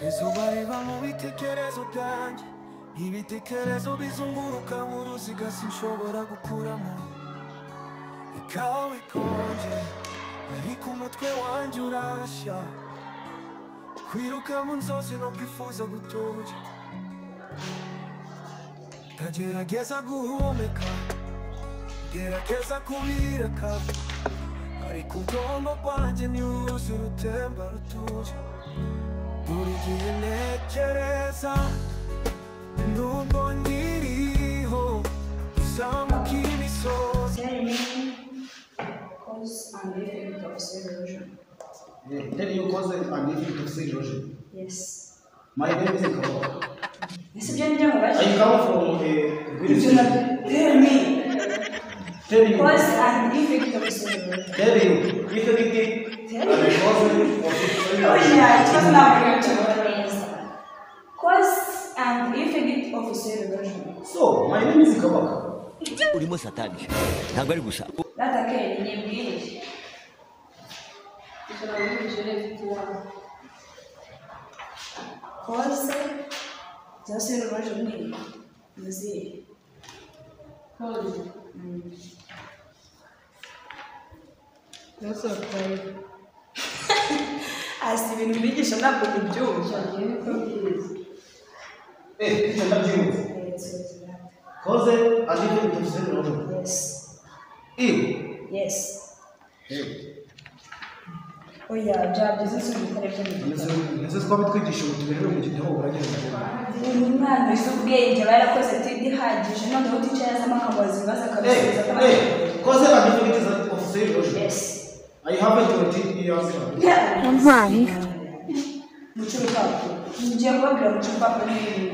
izuba riva mu bitekerezo byanjye, ibitekerezo bizunguruka mu ruziga sinshobora gukuramo. Ikawa ikonje ariko umutwe wanjye urashya, kwiruka mu nzozi no kwifuza gutuza. Ndagerageza guhumeka, gerageza kubireka, ariko ubwonko bwanjye ni uruzi rutemba rutuje. Buri gihe ntekereza nubwo ndiriho uzamuka imisozi. Cause and effect of cell erosion. Tell you cause and effect of cell erosion. Yes. My name is Kawa. Yes, I come from tell me. Tell you. Cause and effect of cell erosion. Tell you. Effect and cause of cell erosion. Oh yeah, it was not going to cause and effect of cell erosion. So, my name is Kawa. urimo satani ntabwo ari gusa Data ke ni mbili. Cause za cell erosion ni mzee. That's okay. Asi ibintu bigisha ntabwo bibyumva. It's a cause and effect of cell erosion. Yes. If. Oh yeah, job business will be correct. Nese twabitwigisha ubutumire mu gihe ho uragenda. Umwana wese ubwenge barakoze tidihagije noneho ticara z'amakabazi baza kabisubiza kabisubiza. Cause and effect of cell erosion. Yes. I have 20 years. Why? Muchupa. Nje kubabwira muchupa kwa nini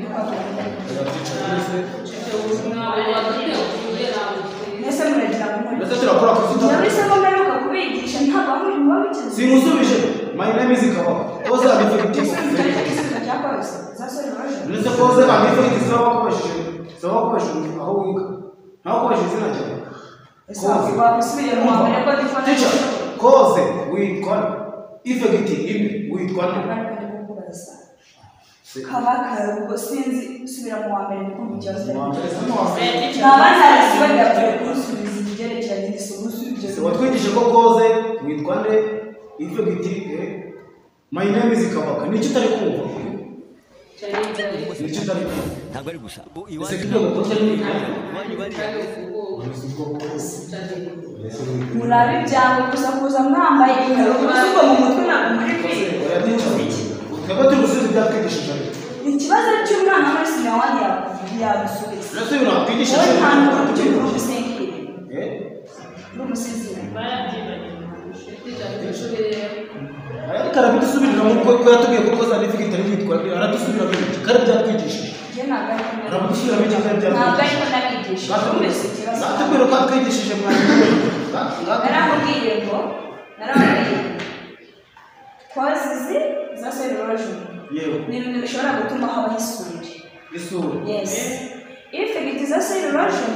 Nese murejera mu. Nese turakora kuzita. Nabise ko mperuka kubigisha ntabwo muri mubabikiza. Simusubije. My name is Kawa. Cause and effect of cell erosion. Nese cause and effect sawa kwashije aho wiga. Naho kwashije zina cyane. Sawa basubire mu mbere ko difana. Teacher, cause witwa effect imwe witwa kabaka ubwo sinzi subira mu wa mbere ndiko mu kibazo. Nabana arasubira kusubiza igerekeranye n'isubije. Se watwigisha ko cause witwa nde effect my name is Kabaka ni kitari kumva. Ni kitari kumva. ntabwo ari gusa Murabe byango gusa kuza mwambaye ingaro kuko mu mutwe ntabwo muri kwiga. Ukaba turusize byakigishije. Ikibazo cy'umwana muri sinawani yabusubiza. Nase unapigishije. Ntabwo cyo gusenkira. N'umusizi. Ariko arabidusubirira mu ko yatubwiye ko cause and effect ari witwa aradusubira mu kare byakwigisha. Je nagaye. Arabudusubira mu kare byakwigisha. Nagaye ko nakigisha. Natubwira ko twigishije mwanya. Naramubwiye ngo causes za cell erosion. Ni ibintu bishobora gutuma habaho isuri. Isuri. Yes. Effect za cell erosion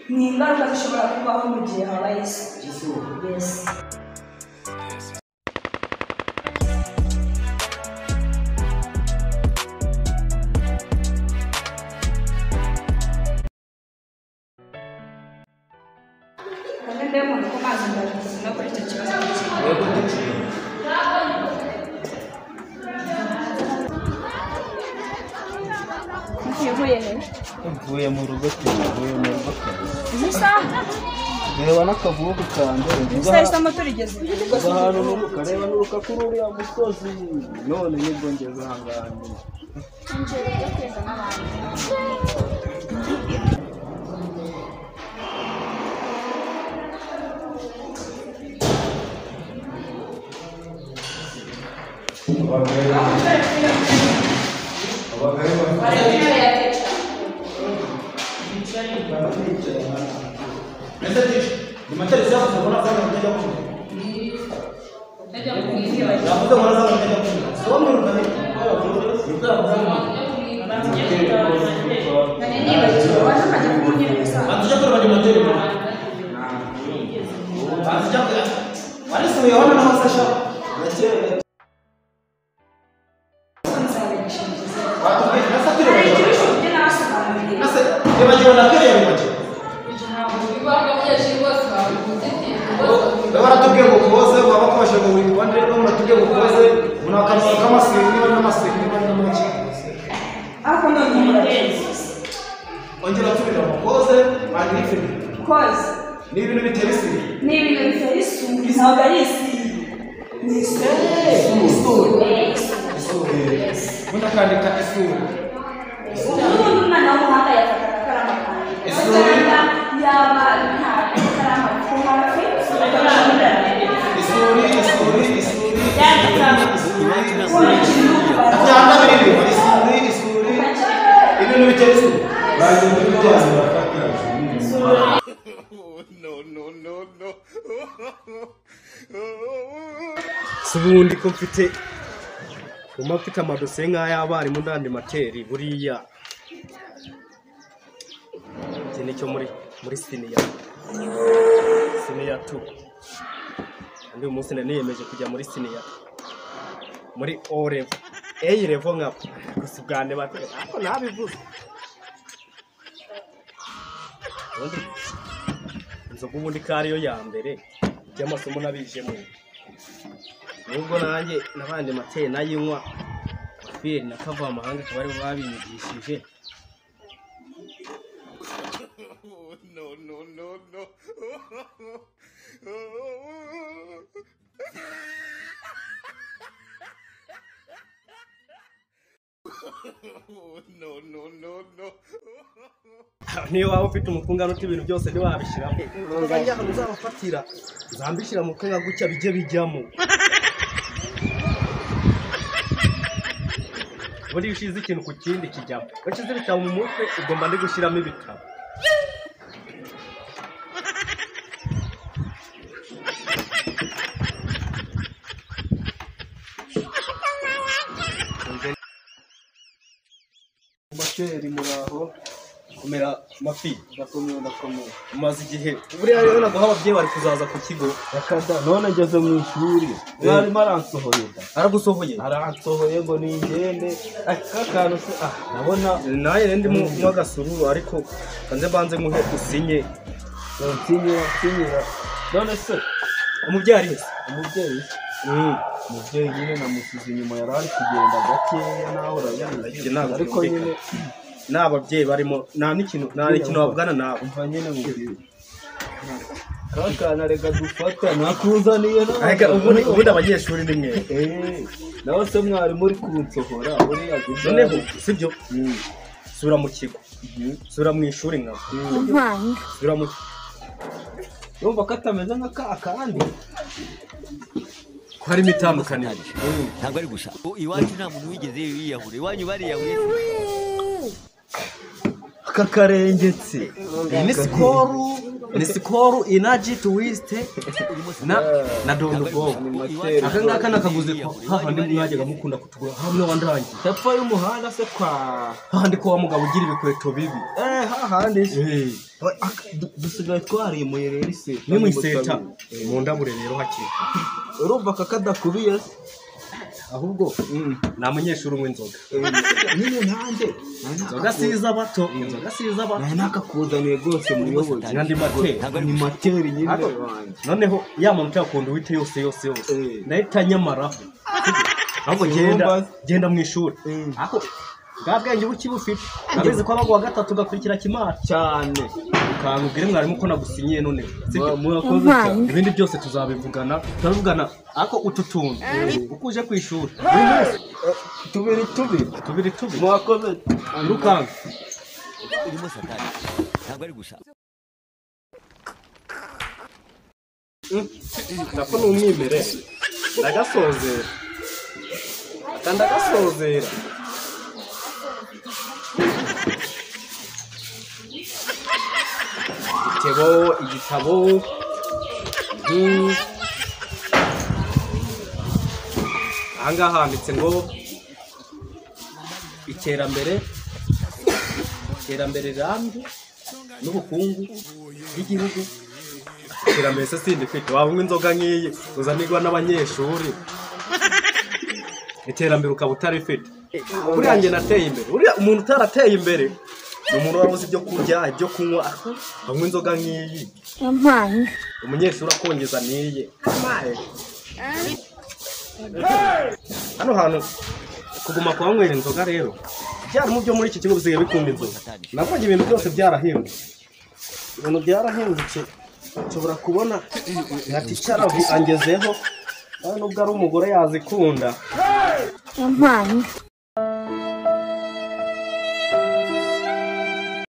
ni ingaruka zishobora kubaho mu gihe habaye isuri. Yes. Ndemo kumazi ndavuze no kuri icyo kibazo Mvuye mu rugo tuvuye mu rugo Isa reba n'akavugo kanjye Isa motorigeze ahantu nuruka reba nuruka kuri uriya musozi none nibwo ngeze ahangaha wibagiwe na kera wibagiwe baratubwiye ngo koze baba kubasha ngo witwa nde no muratubwiye ngo koze munakamara k'amasengi n'amasengi n'amaki ako none murabizi ongera tubira ngo koze magnifique koze ni ibintu bitera isuri ni ibintu bitera isuri ntabwo ari isuri ni isuri Muna kandika isuri umuntu umwana w'umuhanga yafataga akarama kanjye yaba nta karama ku hafi isuri ibintu bitera isuri baje muri byose no. Subundi ko mfite mfite amadosiye nk'ay'abarimu ndandi materi buriya iki nicyo muri siniya 2 kandi uyu munsi niyemeje kujya muri siniya muri O level A level nka gusa bwande batera ariko nabivuze inzoga ubundi kariyo ya mbere y'amasomo nabijemo nubwo nanjye nabandi materi nayinywa feri nakava amahanga kabari babinyigishije no niyo waba ufite umukungano ibintu byose ni wabishiramo njya uzabafatira zambishira mu kanya gucya bijye bijyamo buri ushize ikintu ku kindi kijyamo bakize ibitabo mu mutwe ugomba ndi gushiramo ibitabo Materi muraho kumera mafi ndakomeye umaze igihe buriya rero naguha ababyeyi bari kuzaza ku kigo yakada none ngeze mu ishuri mwarimu aransohoye aragusohoye aransohoye ngo ningende akakantu se nabona naye ndi mu agasururu ariko kanze banze muhe usinye nsinyira none se umubyeyi ari hese umubyeyi nyine namusize inyuma yari ari kugenda gakeya naho urabona ariko nyine n'ababyeyi barimo nta n'ikintu bavugana nawe umva nyine mubwire kakana reka dufata nakuzaniye ubundi abanyeshuri ni mwe nawe se mwarimu uri kunsohora buriya noneho sibyo sura mu kigo sura mu ishuri nkawe sura mu urumva ko atameze nk'akandi ko harimo itandukaniro ntabwo ari gusa iwacu nta muntu wigeze yiyahura iwanyu bariyahuye aka karengetse ni sikoro inaji tuwisite na dondogo aka ngaka nakaguze ko hahandi mwajyaga mukunda kutugura hamwe wandangiye hepfo y'umuhanda se kwa hahandi ko wa mugabo ugira ibikweto bibi hahandi dusigaye twarimuye rero ise ni mu iseta mu ndabure rero hakiri urumva kakadakubiye ahubwo nta munyeshuri unywa inzoga nyine nanjye inzoga siza bato naye nakakuzaniye rwose muyobozi n'andi materi ni materi nyine noneho ya muntu yakunda uwite yose nahita nyamaraho ahubwo genda mu ishuri ako bwa bwenge buki bufite ndabizi ko abaguha gatatu gakurikira kimara cyane ukangubwire mwarimu ko nagusinyiye none murakoze cyane ibindi byose tuzabivugana ako utu tuntu uko uje ku ishuri tubiri murakoze urukanga urimo satani ntabwo ari gusa ndako ni umwimerere ndagasozera igitabo ahangaha handitse ngo iterambere rirambye n'ubukungu bw'igihugu iterambere se sindi kwita wanywa inzoga nk'iyi uzanirwa n'abanyeshuri iterambere ukaba utarifite buriya njye nateye imbere buriya umuntu utarateye imbere ni umuntu wari uzi ibyo kurya ibyo kunywa anywa inzoga nk'iyi yampaye umunyeshuri akongeza n'iyi hano hantu kuguma kuhanywera inzoga rero byarimo byo muri iki kigo bisigaye bikunda inzoga nabonye ibintu byose byarahindutse ibintu byarahindutse nshobora kubona ati cyaravi angezeho nubwo ari umugore yazikunda yampaye